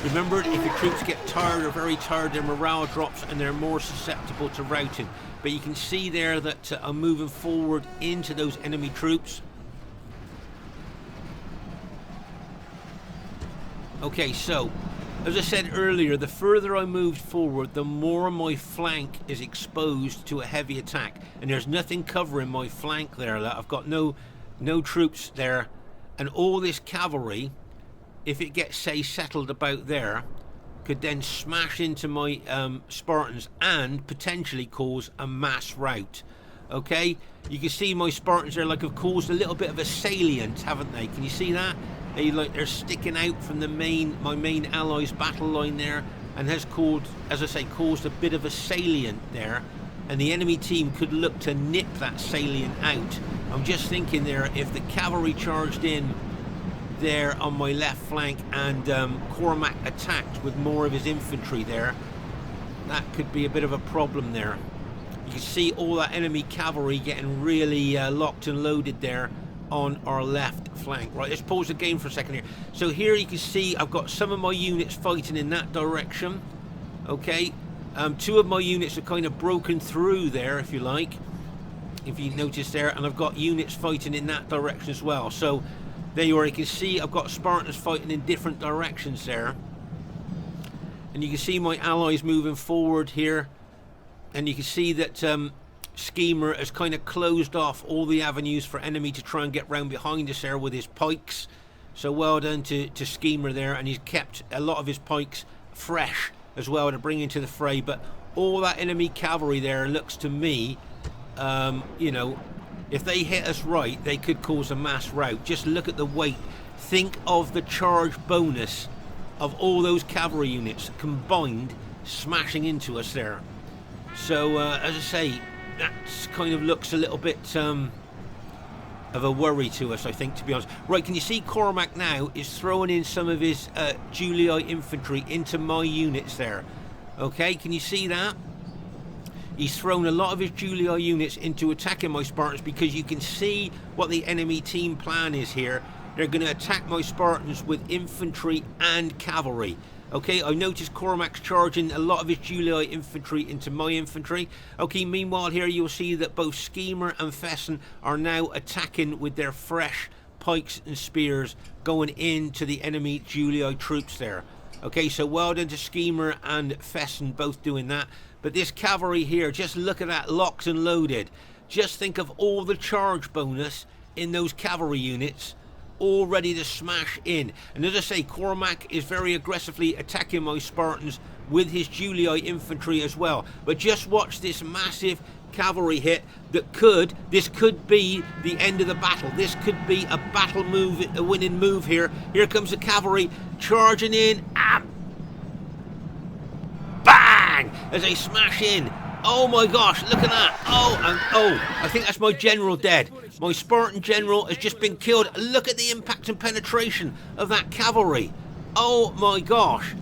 Speaker 1: Remember, if your troops get tired or very tired, their morale drops and they're more susceptible to routing. But you can see there that I'm moving forward into those enemy troops. Okay, so as I said earlier, the further I moved forward, the more my flank is exposed to a heavy attack. And there's nothing covering my flank there. I've got no troops there. And all this cavalry, if it gets, say, settled about there, could then smash into my Spartans and potentially cause a mass rout. Okay, you can see my Spartans there like have caused a little bit of a salient, haven't they? Can you see that? They're sticking out from the my main allies' battle line there, and has caused, as I say, caused a bit of a salient there. And the enemy team could look to nip that salient out. I'm just thinking there, if the cavalry charged in there on my left flank and Cormac attacked with more of his infantry there, that could be a bit of a problem there. You can see all that enemy cavalry getting really locked and loaded there on our left flank. Right, let's pause the game for a second here. So here you can see I've got some of my units fighting in that direction. Okay, two of my units are kind of broken through there, if you like, if you notice there, and I've got units fighting in that direction as well. So there you are. You can see I've got Spartans fighting in different directions there, and you can see my allies moving forward here, and you can see that Skema has kind of closed off all the avenues for enemy to try and get round behind us there with his pikes. So well done to Skema there, and he's kept a lot of his pikes fresh as well to bring into the fray. But all that enemy cavalry there looks to me, you know, if they hit us right, they could cause a mass rout. Just look at the weight. Think of the charge bonus of all those cavalry units combined smashing into us there. So as I say, that kind of looks a little bit of a worry to us, I think, to be honest. Right, can you see Cormac now is throwing in some of his Julii infantry into my units there? Okay, can you see that? He's thrown a lot of his Julii units into attacking my Spartans, because you can see what the enemy team plan is here. They're going to attack my Spartans with infantry and cavalry. Okay, I noticed Cormac's charging a lot of his Julii infantry into my infantry. Okay, meanwhile here you'll see that both Skema and Fesen are now attacking with their fresh pikes and spears going into the enemy Julii troops there. Okay, so well done to Skema and Fesen, both doing that. But this cavalry here, just look at that, locked and loaded. Just think of all the charge bonus in those cavalry units, all ready to smash in. And as I say, Cormac is very aggressively attacking my Spartans with his Julii infantry as well. But just watch this massive cavalry hit this could be the end of the battle. This could be a battle move, a winning move here. Here comes the cavalry charging in, and bang, as they smash in. Oh my gosh, look at that. Oh, I think that's my general dead. My Spartan general has just been killed. Look at the impact and penetration of that cavalry. Oh my gosh.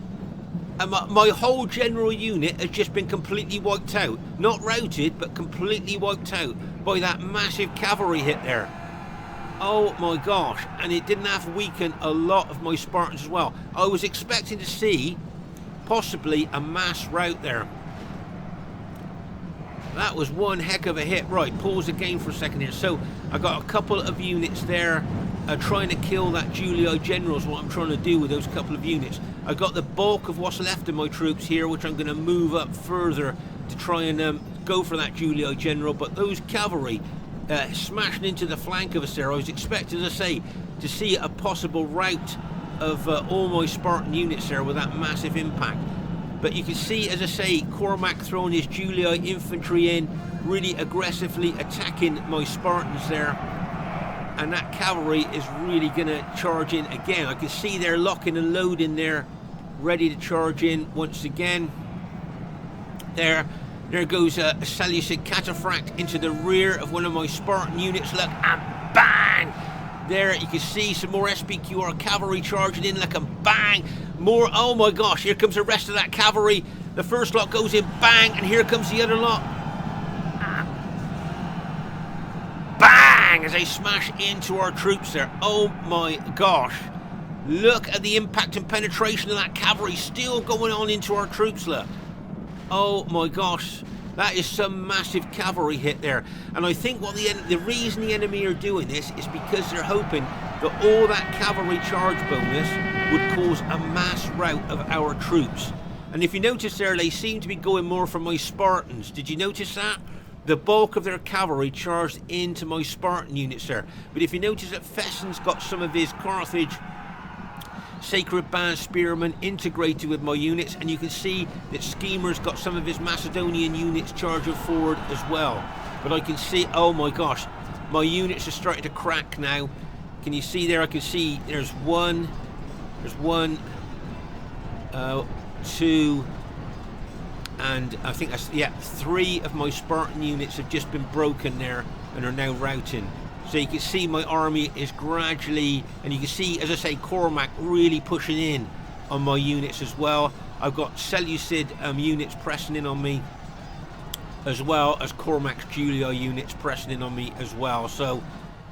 Speaker 1: And my whole general unit has just been completely wiped out. Not routed, but completely wiped out by that massive cavalry hit there. Oh my gosh. And it didn't have to weaken a lot of my Spartans as well. I was expecting to see possibly a mass rout there. That was one heck of a hit. Right, pause the game for a second here. So I got a couple of units there trying to kill that Julii general is what I'm trying to do with those couple of units. I got the bulk of what's left of my troops here, which I'm going to move up further to try and go for that Julii general. But those cavalry smashing into the flank of us there, I was expecting, as I say, to see a possible rout of all my Spartan units there with that massive impact. But you can see, as I say, Cormac throwing his Julii infantry in, really aggressively attacking my Spartans there. And that cavalry is really going to charge in again. I can see they're locking and loading there, ready to charge in once again. There goes a Seleucid cataphract into the rear of one of my Spartan units. Look, and bang! There you can see some more SPQR cavalry charging in, like a bang. More, oh my gosh, here comes the rest of that cavalry. The first lot goes in, bang, and here comes the other lot. Bang, as they smash into our troops there. Oh my gosh. Look at the impact and penetration of that cavalry still going on into our troops, look. Oh my gosh. That is some massive cavalry hit there. And I think what the reason the enemy are doing this is because they're hoping that all that cavalry charge bonus would cause a mass rout of our troops. And if you notice there, they seem to be going more for my Spartans. Did you notice that? The bulk of their cavalry charged into my Spartan units there. But if you notice that Fesen's got some of his Carthage Sacred Band Spearmen integrated with my units, and you can see that Skema's got some of his Macedonian units charging forward as well. But I can see, oh my gosh, my units are starting to crack now. Can you see there? I can see there's one, two, and I think that's, yeah, 3 of my Spartan units have just been broken there and are now routing. So you can see my army is gradually, and you can see, as I say, Cormac really pushing in on my units as well. I've got Seleucid units pressing in on me, as well as Cormac's Julii units pressing in on me as well. So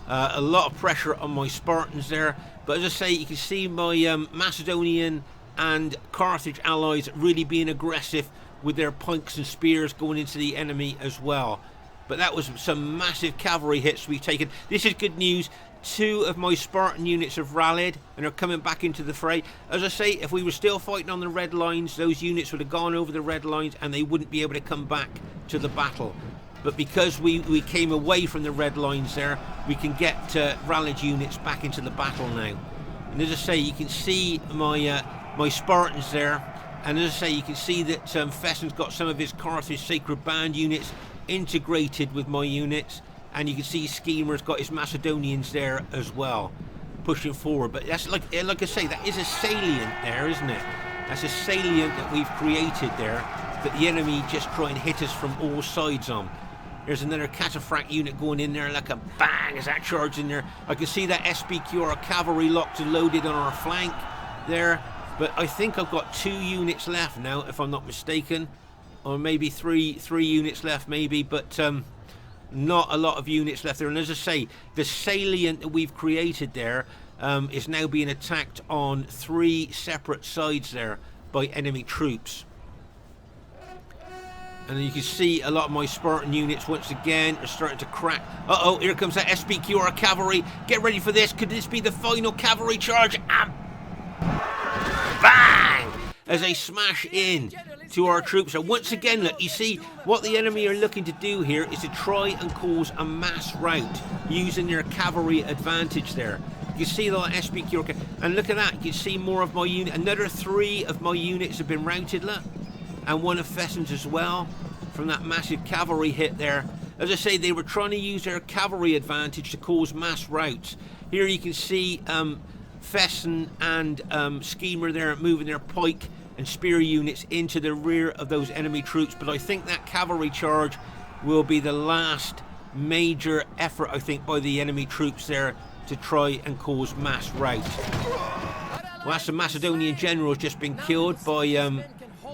Speaker 1: A lot of pressure on my Spartans there. But as I say, you can see my Macedonian and Carthage allies really being aggressive with their pikes and spears going into the enemy as well. But that was some massive cavalry hits we've taken. This is good news. 2 of my Spartan units have rallied and are coming back into the fray. As I say, if we were still fighting on the red lines, those units would have gone over the red lines and they wouldn't be able to come back to the battle. But because we came away from the red lines there, we can get rallied units back into the battle now. And as I say, you can see my my Spartans there. And as I say, you can see that Fesen's got some of his Carthage Sacred Band units integrated with my units. And you can see Skema's got his Macedonians there as well, pushing forward. But that's like I say, that is a salient there, isn't it? That's a salient that we've created there, that the enemy just try and hit us from all sides on. There's another cataphract unit going in there, like a bang as that charge in there. I can see that SPQR cavalry locked and loaded on our flank there. But I think I've got 2 units left now, if I'm not mistaken, or maybe three units left, maybe. But not a lot of units left there. And as I say, the salient that we've created there is now being attacked on 3 separate sides there by enemy troops. And you can see a lot of my Spartan units once again are starting to crack. Uh-oh, here comes that SPQR cavalry. Get ready for this. Could this be the final cavalry charge? Bang! As they smash in to our troops. And once again, look, you see what the enemy are looking to do here is to try and cause a mass rout using their cavalry advantage there. You can see the SPQR, and look at that, you can see more of my unit. Another 3 of my units have been routed, look, and 1 of Fesen's as well from that massive cavalry hit there. As I say, they were trying to use their cavalry advantage to cause mass routs. Here you can see Fesen and Skema there moving their pike and spear units into the rear of those enemy troops. But I think that cavalry charge will be the last major effort, I think, by the enemy troops there to try and cause mass rout. Well, that's the Macedonian general has just been killed by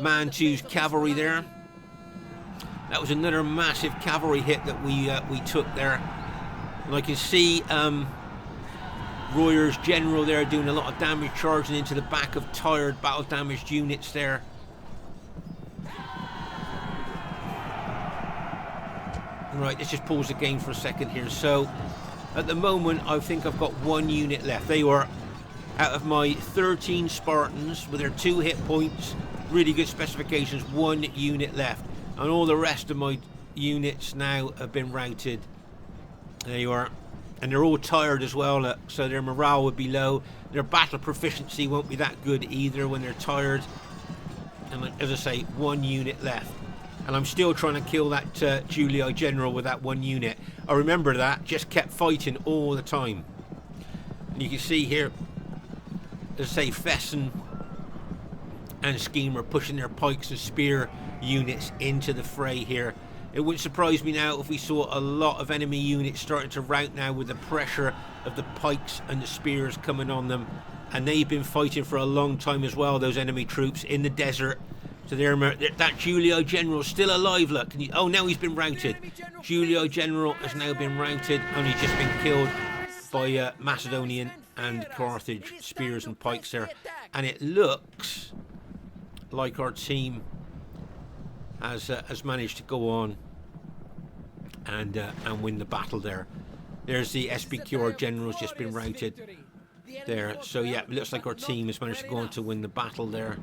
Speaker 1: Mantu's cavalry there. That was another massive cavalry hit that we took there. And I can see Royer's general there doing a lot of damage, charging into the back of tired, battle damaged units there. Right, let's just pause the game for a second here. So at the moment I think I've got 1 unit left. They were out of my 13 Spartans with their 2 hit points, really good specifications, 1 unit left. And all the rest of my units now have been routed. There you are. And they're all tired as well, look, so their morale would be low. Their battle proficiency won't be that good either when they're tired. And as I say, 1 unit left. And I'm still trying to kill that Julii general with that 1 unit. I remember that, just kept fighting all the time. And you can see here, as I say, Fesen and Skema are pushing their pikes and spear units into the fray here. It wouldn't surprise me now if we saw a lot of enemy units starting to rout now with the pressure of the pikes and the spears coming on them. And they've been fighting for a long time as well, those enemy troops in the desert. So that Julii general still alive, look. Oh, now he's been routed. Julii general has now been routed, and he's just been killed by Macedonian and Carthage spears and pikes there. And it looks like our team has managed to go on and win the battle there. There's the SPQR general's just been routed there. So yeah, it looks like our team has managed to go on to win the battle there.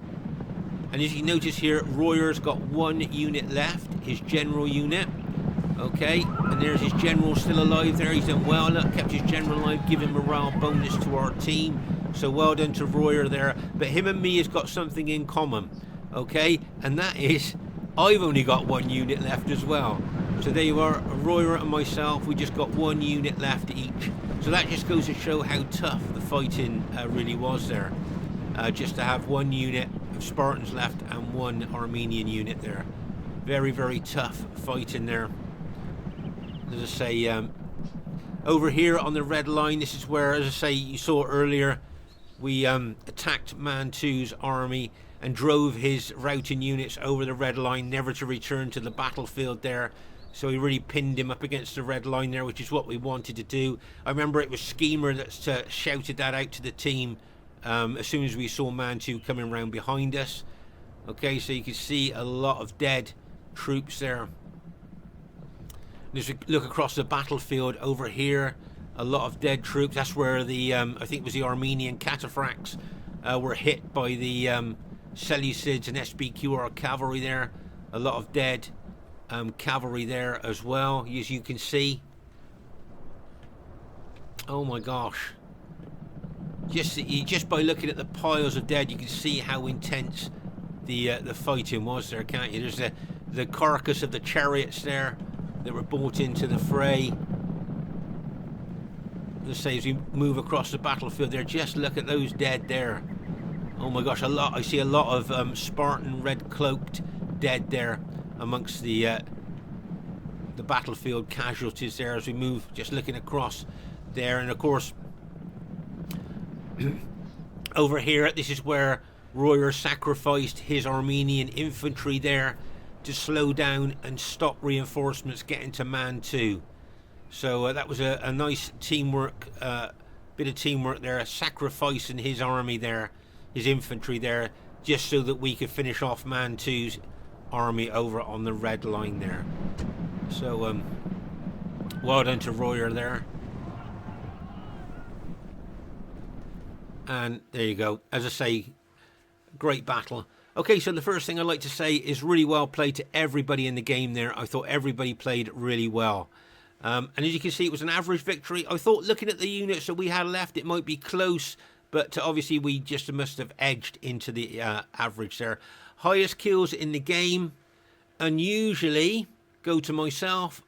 Speaker 1: And as you notice here, Royer's got 1 unit left, his general unit. Okay, and there's his general still alive there. He's done well, look, kept his general alive, giving morale bonus to our team. So well done to Royer there. But him and me has got something in common, okay, and that is I've only got 1 unit left as well. So there you are, Royer and myself, we just got 1 unit left each. So that just goes to show how tough the fighting really was there. Just to have 1 unit of Spartans left and 1 Armenian unit there. Very, very tough fighting there. As I say, over here on the red line, this is where, as I say, you saw earlier, we attacked Mantu's army and drove his routing units over the red line, never to return to the battlefield there. So he really pinned him up against the red line there, which is what we wanted to do. I remember it was Skema that shouted that out to the team as soon as we saw Mantu coming around behind us. Okay, so you can see a lot of dead troops there. And as we look across the battlefield over here, a lot of dead troops. That's where the, I think it was the Armenian cataphracts were hit by the Seleucids and SBQR cavalry there. A lot of dead cavalry there as well, as you can see. Oh my gosh. Just by looking at the piles of dead, you can see how intense the fighting was there, can't you? There's the carcass of the chariots there that were brought into the fray. Let's say as we move across the battlefield there, just look at those dead there. Oh my gosh, I see a lot of Spartan red cloaked dead there amongst the battlefield casualties there as we move, just looking across there. And of course over here, this is where Royer sacrificed his Armenian infantry there to slow down and stop reinforcements getting to Mantu. So that was a nice teamwork, bit of teamwork there, sacrificing his army there, his infantry there, just so that we could finish off Mantu's army over on the red line there. So well done to Royer there. And there you go. As I say, great battle. Okay, so the first thing I'd like to say is really well played to everybody in the game there. I thought everybody played really well. And as you can see, it was an average victory. I thought looking at the units that we had left, it might be close, but obviously we just must have edged into the average there. Highest kills in the game, unusually, go to myself.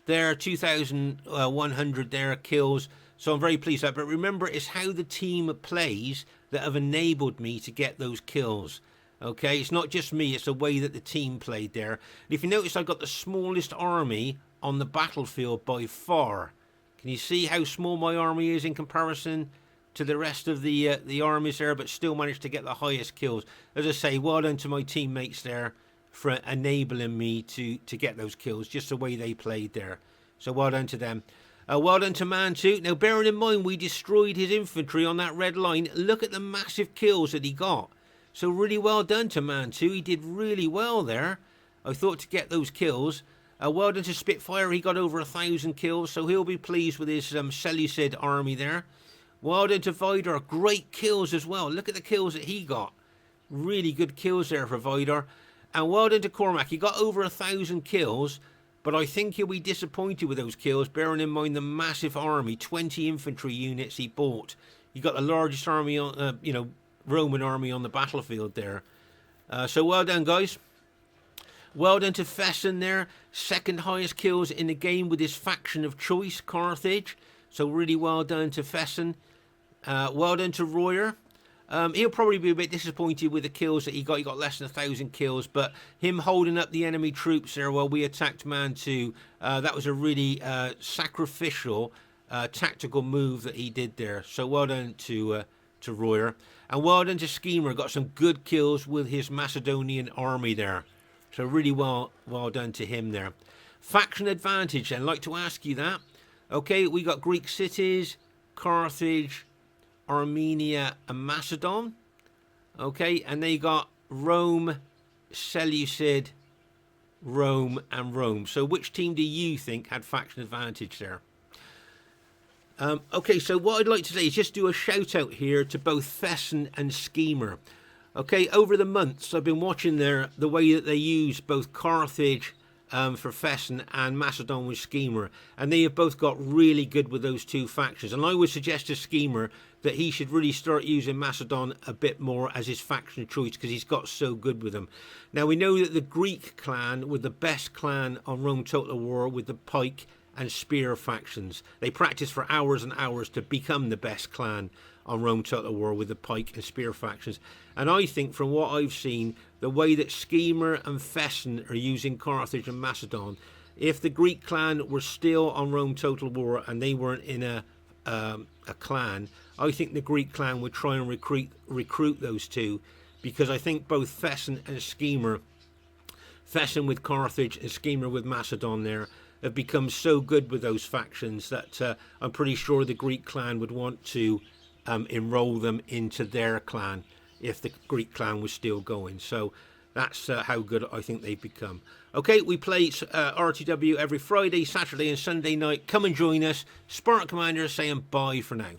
Speaker 1: There, 2,100 there kills. So I'm very pleased with that. But remember, it's how the team plays that have enabled me to get those kills. Okay, it's not just me, it's the way that the team played there. And if you notice, I've got the smallest army on the battlefield by far. Can you see how small my army is in comparison to the rest of the armies there, but still managed to get the highest kills? As I say, well done to my teammates there for enabling me to get those kills, just the way they played there. So well done to them. Well done to Mantu. Now, bearing in mind, we destroyed his infantry on that red line. Look at the massive kills that he got. So really well done to Mantu. He did really well there, I thought, to get those kills. Well done to Spitfyr. He got over 1,000 kills, so he'll be pleased with his Seleucid army there. Well done to Vidar. Great kills as well. Look at the kills that he got. Really good kills there for Vidar. And well done to Cormac. He got over 1,000 kills, but I think he'll be disappointed with those kills, bearing in mind the massive army, 20 infantry units he bought. He got the largest army, on, Roman army on the battlefield there. So well done, guys. Well done to Fesen there. Second highest kills in the game with his faction of choice, Carthage. So really well done to Fesen. Well done to Royer. He'll probably be a bit disappointed with the kills that he got. He got less than 1,000 kills, but him holding up the enemy troops there while we attacked Mantu, that was a really sacrificial tactical move that he did there. So well done to Royer. And well done to Skema. Got some good kills with his Macedonian army there. So really well done to him there. Faction advantage then, like to ask you that. Okay, we got Greek cities, Carthage, Armenia and Macedon. Okay, and they got Rome, Seleucid, Rome and Rome. So which team do you think had faction advantage there? Okay, so what I'd like to say is just do a shout out here to both Fesen and Skema. Okay, over the months I've been watching the way that they use both Carthage for Fesen and Macedon with Skema, and they have both got really good with those two factions. And I would suggest to Skema that he should really start using Macedon a bit more as his faction of choice, because he's got so good with them. Now we know that the Greek clan were the best clan on Rome Total War with the pike and spear factions. They practiced for hours and hours to become the best clan on Rome Total War with the pike and spear factions. And I think from what I've seen, the way that Skema and Fesen are using Carthage and Macedon, if the Greek clan were still on Rome Total War and they weren't in a clan, I think the Greek clan would try and recruit those two, because I think both Fesen and Skema Fesen with Carthage and Skema with Macedon there have become so good with those factions that I'm pretty sure the Greek clan would want to enroll them into their clan if the Greek clan was still going. So that's how good I think they've become. Okay, we play RTW every Friday, Saturday and Sunday night. Come and join us. Spartan Commander saying bye for now.